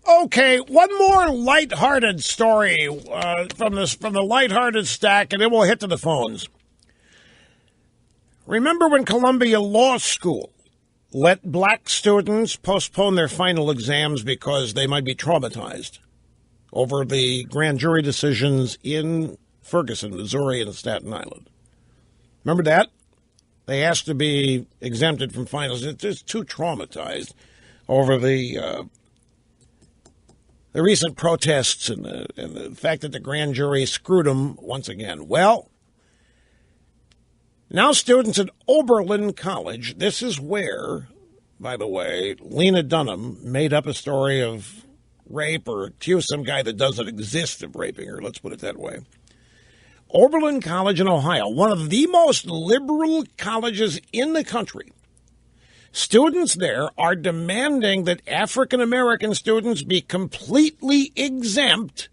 Okay, one more lighthearted story from the lighthearted stack, and then we'll hit to the phones. Remember when Columbia Law School let black students postpone their final exams because they might be traumatized over the grand jury decisions in Ferguson, Missouri, and Staten Island? Remember that? They asked to be exempted from finals. They're just too traumatized over the recent protests and the fact that the grand jury screwed them once again. Well, now students at Oberlin College, this is where, by the way, Lena Dunham made up a story of rape or accused some guy that doesn't exist of raping her, let's put it that way. Oberlin College in Ohio, one of the most liberal colleges in the country. Students there are demanding that African American students be completely exempt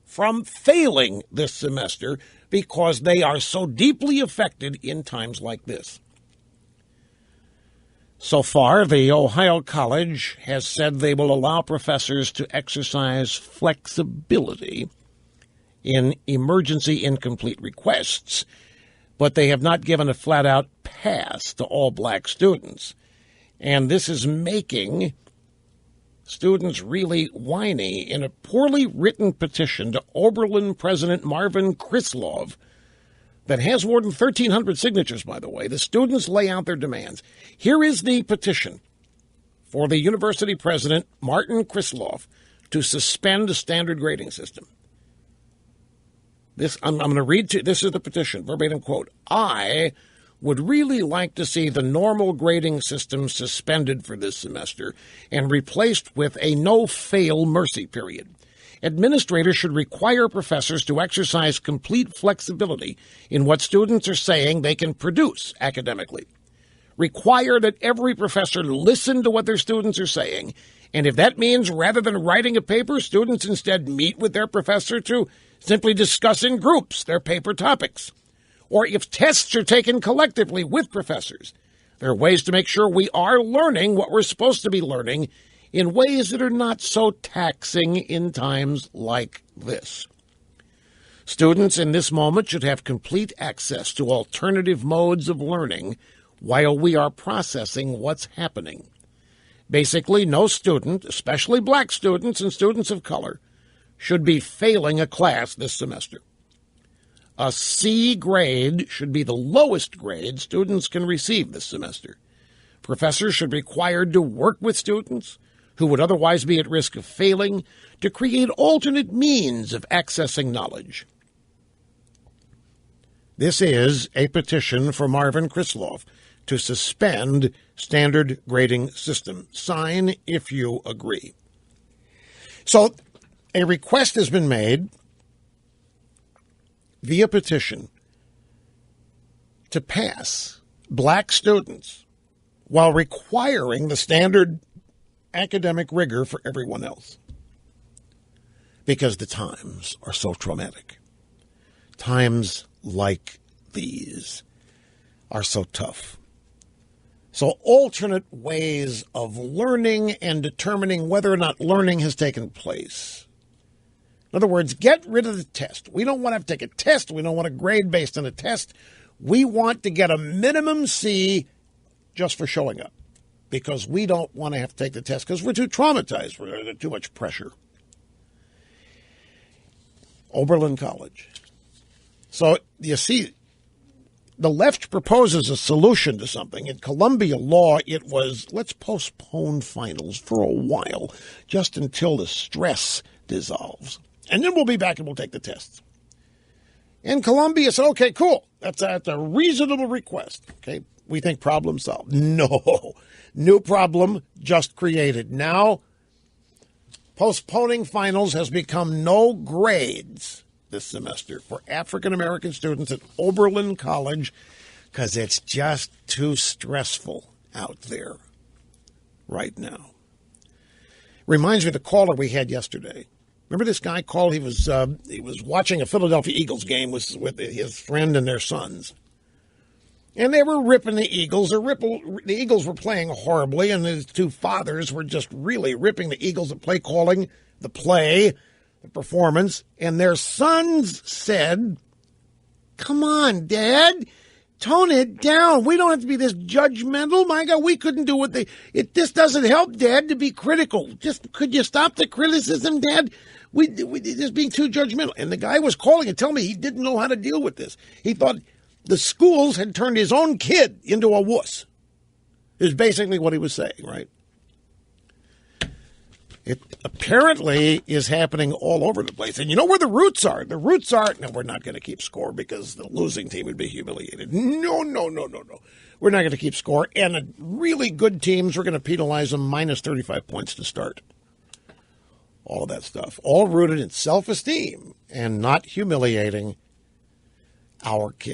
from failing this semester because they are so deeply affected in times like this. So far, the Ohio College has said they will allow professors to exercise flexibility in emergency incomplete requests, but they have not given a flat-out pass to all black students. And this is making students really whiny. In a poorly written petition to Oberlin President Marvin Krislov that has more than 1,300 signatures, by the way, the students lay out their demands. Here is the petition for the university president, Martin Krislov, to suspend the standard grading system. I'm going to read to you. This is the petition, verbatim quote. I would really like to see the normal grading system suspended for this semester and replaced with a no-fail mercy period. Administrators should require professors to exercise complete flexibility in what students are saying they can produce academically. Require that every professor listen to what their students are saying, and if that means rather than writing a paper, students instead meet with their professor to simply discuss in groups their paper topics. Or if tests are taken collectively with professors, there are ways to make sure we are learning what we're supposed to be learning in ways that are not so taxing in times like this. Students in this moment should have complete access to alternative modes of learning while we are processing what's happening. Basically, no student, especially black students and students of color, should be failing a class this semester. A C grade should be the lowest grade students can receive this semester. Professors should be required to work with students who would otherwise be at risk of failing to create alternate means of accessing knowledge. This is a petition for Marvin Krislov to suspend standard grading system. Sign if you agree. So a request has been made via petition to pass black students while requiring the standard academic rigor for everyone else, because the times are so traumatic. Times like these are so tough. So alternate ways of learning and determining whether or not learning has taken place. In other words, get rid of the test. We don't want to have to take a test. We don't want a grade based on a test. We want to get a minimum C just for showing up, because we don't want to have to take the test because we're too traumatized. We're under too much pressure. Oberlin College. So you see, the left proposes a solution to something. In Columbia law, it was, let's postpone finals for a while, just until the stress dissolves. And then we'll be back and we'll take the tests. And Columbia said, okay, cool. That's a reasonable request. Okay, we think problem solved. No. New problem just created. Now, postponing finals has become no grades this semester for African-American students at Oberlin College because it's just too stressful out there right now. Reminds me of the caller we had yesterday. Remember this guy called? He was watching a Philadelphia Eagles game with his friend and their sons. And they were ripping the Eagles. The Eagles were playing horribly, and his two fathers were just really ripping the Eagles at play calling, the performance. And their sons said, "Come on, Dad, tone it down. We don't have to be this judgmental. My God, we couldn't do this doesn't help, Dad, to be critical. Just, could you stop the criticism, Dad? We just being too judgmental." And the guy was calling and telling me he didn't know how to deal with this. He thought the schools had turned his own kid into a wuss, is basically what he was saying, right? It apparently is happening all over the place. And you know where the roots are? The roots are, no, we're not going to keep score because the losing team would be humiliated. No. We're not going to keep score. And the really good teams, we're going to penalize them minus 35 points to start. All of that stuff. All rooted in self-esteem and not humiliating our kids.